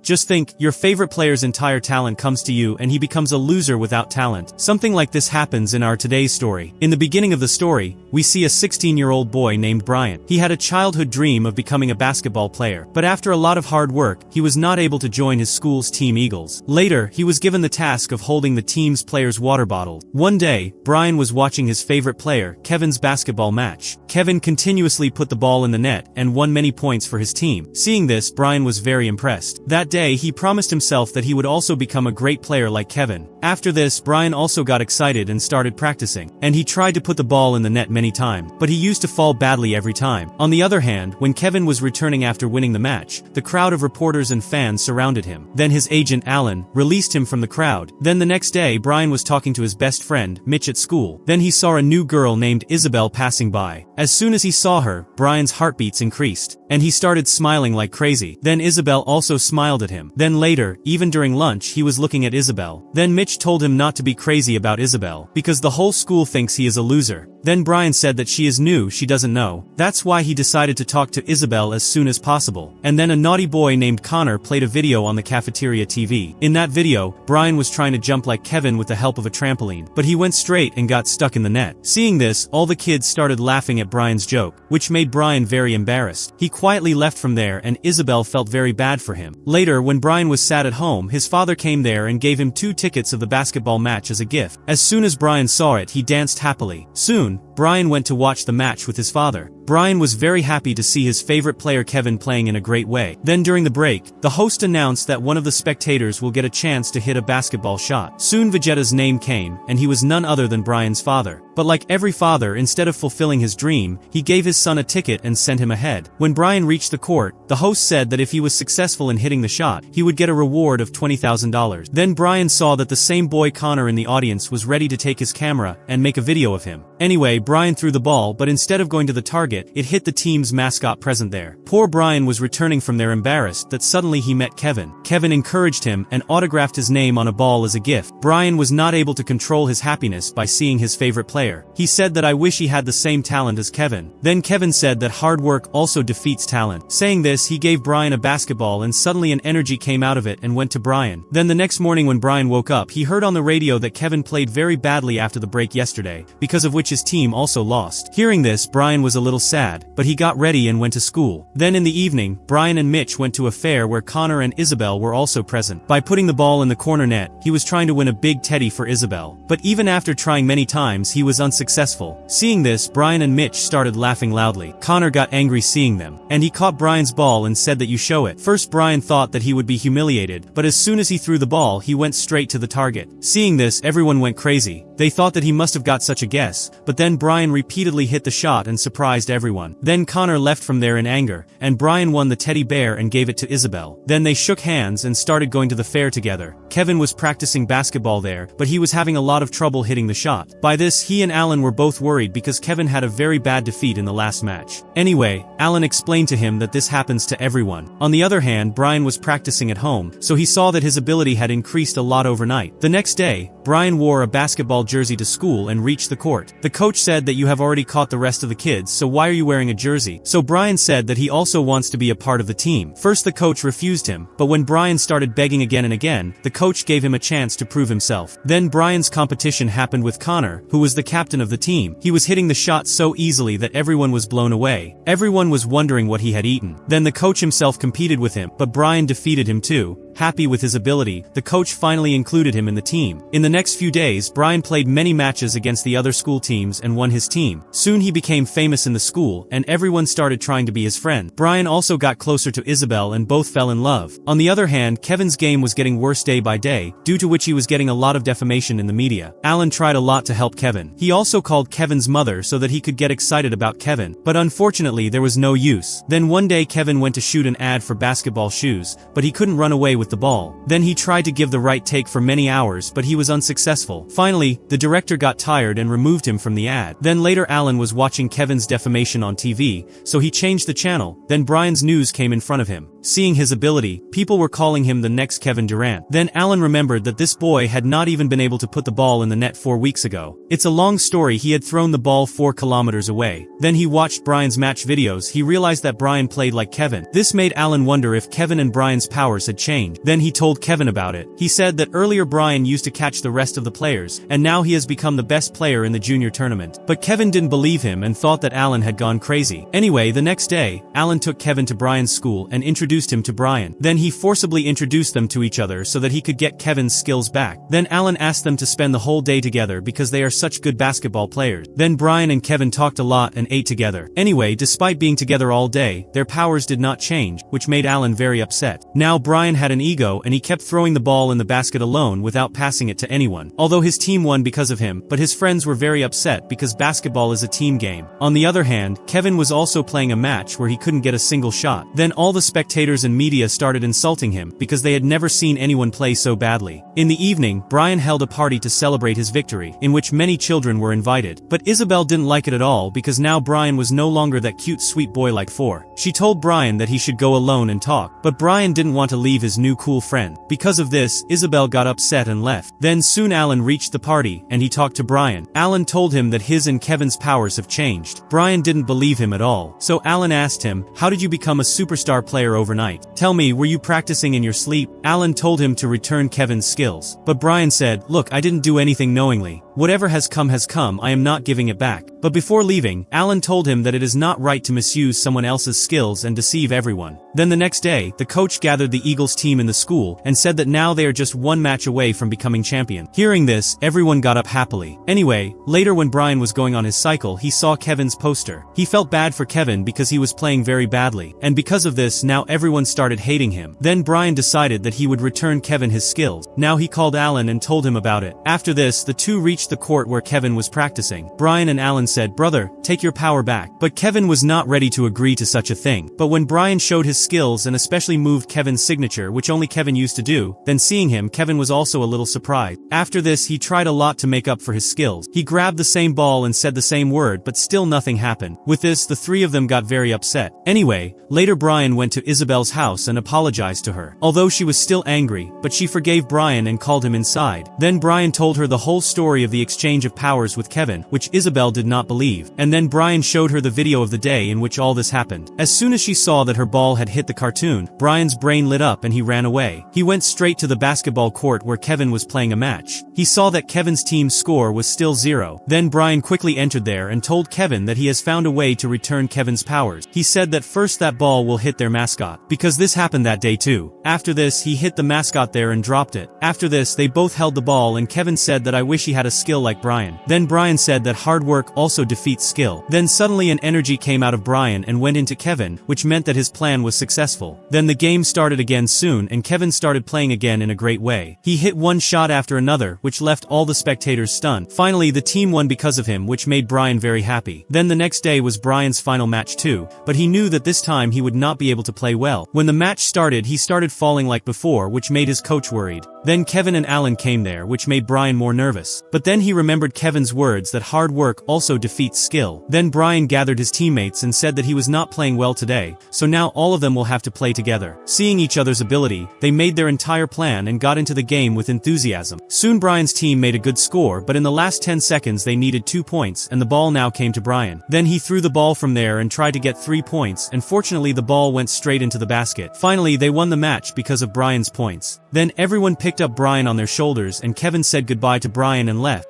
Just think, your favorite player's entire talent comes to you and he becomes a loser without talent. Something like this happens in our today's story. In the beginning of the story, we see a 16-year-old boy named Brian. He had a childhood dream of becoming a basketball player, but after a lot of hard work, he was not able to join his school's Team Eagles. Later, he was given the task of holding the team's players' water bottles. One day, Brian was watching his favorite player, Kevin's basketball match. Kevin continuously put the ball in the net and won many points for his team. Seeing this, Brian was very impressed. That day, he promised himself that he would also become a great player like Kevin. After this, Brian also got excited and started practicing. And he tried to put the ball in the net many times, but he used to fall badly every time. On the other hand, when Kevin was returning after winning the match, the crowd of reporters and fans surrounded him. Then his agent, Alan, released him from the crowd. Then the next day, Brian was talking to his best friend, Mitch, at school. Then he saw a new girl named Isabel passing by. As soon as he saw her, Brian's heartbeats increased, and he started smiling like crazy. Then Isabel also smiled at him. Then later, even during lunch, he was looking at Isabel. Then Mitch told him not to be crazy about Isabel, because the whole school thinks he is a loser. Then Brian said that she is new, she doesn't know. That's why he decided to talk to Isabel as soon as possible. And then a naughty boy named Connor played a video on the cafeteria TV. In that video, Brian was trying to jump like Kevin with the help of a trampoline, but he went straight and got stuck in the net. Seeing this, all the kids started laughing at Brian's joke, which made Brian very embarrassed. He quietly left from there and Isabel felt very bad for him. Later, when Brian was sad at home, his father came there and gave him 2 tickets of the basketball match as a gift. As soon as Brian saw it, he danced happily. Soon, Brian went to watch the match with his father. Brian was very happy to see his favorite player Kevin playing in a great way. Then during the break, the host announced that one of the spectators will get a chance to hit a basketball shot. Soon Vegeta's name came, and he was none other than Brian's father. But like every father, instead of fulfilling his dream, he gave his son a ticket and sent him ahead. When Brian reached the court, the host said that if he was successful in hitting the shot, he would get a reward of $20,000. Then Brian saw that the same boy Connor in the audience was ready to take his camera and make a video of him. Anyway, Brian threw the ball, but instead of going to the target, it hit the team's mascot present there. Poor Brian was returning from there embarrassed that suddenly he met Kevin. Kevin encouraged him and autographed his name on a ball as a gift. Brian was not able to control his happiness by seeing his favorite player. He said that I wish he had the same talent as Kevin. Then Kevin said that hard work also defeats talent. Saying this, he gave Brian a basketball and suddenly an energy came out of it and went to Brian. Then the next morning when Brian woke up, he heard on the radio that Kevin played very badly after the break yesterday, because of which his team also lost. Hearing this, Brian was a little sad, but he got ready and went to school. Then in the evening, Brian and Mitch went to a fair where Connor and Isabel were also present. By putting the ball in the corner net, he was trying to win a big teddy for Isabel. But even after trying many times, he was unsuccessful. Seeing this, Brian and Mitch started laughing loudly. Connor got angry seeing them, and he caught Brian's ball and said that you show it. First Brian thought that he would be humiliated, but as soon as he threw the ball, he went straight to the target. Seeing this, everyone went crazy. They thought that he must have got such a guess, but then Brian repeatedly hit the shot and surprised everyone. Then Connor left from there in anger, and Brian won the teddy bear and gave it to Isabel. Then they shook hands and started going to the fair together. Kevin was practicing basketball there, but he was having a lot of trouble hitting the shot. By this, he and Alan were both worried because Kevin had a very bad defeat in the last match. Anyway, Alan explained to him that this happens to everyone. On the other hand, Brian was practicing at home, so he saw that his ability had increased a lot overnight. The next day, Brian wore a basketball jersey to school and reached the court. The coach said that you have already caught the rest of the kids, so why are you wearing a jersey? So Brian said that he also wants to be a part of the team. First the coach refused him, but when Brian started begging again and again, the coach gave him a chance to prove himself. Then Brian's competition happened with Connor, who was the captain of the team. He was hitting the shot so easily that everyone was blown away. Everyone was wondering what he had eaten. Then the coach himself competed with him, but Brian defeated him too. Happy with his ability, the coach finally included him in the team. In the next few days, Brian played many matches against the other school teams and won his team. Soon he became famous in the school, and everyone started trying to be his friend. Brian also got closer to Isabel and both fell in love. On the other hand, Kevin's game was getting worse day by day, due to which he was getting a lot of defamation in the media. Alan tried a lot to help Kevin. He also called Kevin's mother so that he could get excited about Kevin, but unfortunately there was no use. Then one day Kevin went to shoot an ad for basketball shoes, but he couldn't run away with the ball. Then he tried to give the right take for many hours, but he was unsuccessful. Finally, the director got tired and removed him from the ad. Then later Alan was watching Kevin's defamation on TV, so he changed the channel. Then Brian's news came in front of him. Seeing his ability, people were calling him the next Kevin Durant. Then Alan remembered that this boy had not even been able to put the ball in the net 4 weeks ago. It's a long story. He had thrown the ball 4 kilometers away. Then he watched Brian's match videos. He realized that Brian played like Kevin. This made Alan wonder if Kevin and Brian's powers had changed. Then he told Kevin about it. He said that earlier Brian used to catch the rest of the players, and now he has become the best player in the junior tournament. But Kevin didn't believe him and thought that Alan had gone crazy. Anyway, the next day, Alan took Kevin to Brian's school and introduced him to Brian. Then he forcibly introduced them to each other so that he could get Kevin's skills back. Then Alan asked them to spend the whole day together because they are such good basketball players. Then Brian and Kevin talked a lot and ate together. Anyway, despite being together all day, their powers did not change, which made Alan very upset. Now Brian had an ego and he kept throwing the ball in the basket alone without passing it to anyone. Although his team won because of him, but his friends were very upset because basketball is a team game. On the other hand, Kevin was also playing a match where he couldn't get a single shot. Then all the spectators and media started insulting him because they had never seen anyone play so badly. In the evening, Brian held a party to celebrate his victory, in which many children were invited. But Isabel didn't like it at all because now Brian was no longer that cute sweet boy like before. She told Brian that he should go alone and talk, but Brian didn't want to leave his new cool friend. Because of this, Isabel got upset and left. Then soon Alan reached the party, and he talked to Brian. Alan told him that his and Kevin's powers have changed. Brian didn't believe him at all. So Alan asked him, "How did you become a superstar player overnight? Tell me, were you practicing in your sleep?" Alan told him to return Kevin's skills. But Brian said, "Look, I didn't do anything knowingly. Whatever has come, I am not giving it back." But before leaving, Alan told him that it is not right to misuse someone else's skills and deceive everyone. Then the next day, the coach gathered the Eagles team in the school and said that now they are just one match away from becoming champion. Hearing this, everyone got up happily. Anyway, later when Brian was going on his cycle, he saw Kevin's poster. He felt bad for Kevin because he was playing very badly, and because of this, now everyone started hating him. Then Brian decided that he would return Kevin his skills. Now he called Alan and told him about it. After this, the two reached the court where Kevin was practicing. Brian and Alan said, "Brother, take your power back." But Kevin was not ready to agree to such a thing. But when Brian showed his skills and especially moved Kevin's signature, which only Kevin used to do, then seeing him, Kevin was also a little surprised. After this, he tried a lot to make up for his skills. He grabbed the same ball and said the same word, but still nothing happened. With this, the three of them got very upset. Anyway, later Brian went to Isabel's house and apologized to her. Although she was still angry, but she forgave Brian and called him inside. Then Brian told her the whole story of the exchange of powers with Kevin, which Isabel did not believe. And then Brian showed her the video of the day in which all this happened. As soon as she saw that her ball had hit the cartoon, Brian's brain lit up and he ran away. He went straight to the basketball court where Kevin was playing a match. He saw that Kevin's team's score was still 0. Then Brian quickly entered there and told Kevin that he has found a way to return Kevin's powers. He said that first that ball will hit their mascot, because this happened that day too. After this, he hit the mascot there and dropped it. After this, they both held the ball and Kevin said that I wish he had a skill like Brian. Then Brian said that hard work also defeats skill. Then suddenly an energy came out of Brian and went into Kevin, which meant that his plan was successful. Then the game started again soon and Kevin started playing again in a great way. He hit one shot after another, which left all the spectators stunned. Finally, the team won because of him, which made Brian very happy. Then the next day was Brian's final match too, but he knew that this time he would not be able to play well. When the match started, he started falling like before, which made his coach worried. Then Kevin and Alan came there, which made Brian more nervous. But then he remembered Kevin's words that hard work also defeats skill. Then Brian gathered his teammates and said that he was not playing well today, so now all of them will have to play together. Seeing each other's ability, they made their entire plan and got into the game with enthusiasm. Soon Brian's team made a good score, but in the last 10 seconds they needed 2 points, and the ball now came to Brian. Then he threw the ball from there and tried to get 3 points, and fortunately the ball went straight into the basket. Finally, they won the match because of Brian's points. Then everyone picked up Brian on their shoulders and Kevin said goodbye to Brian and left.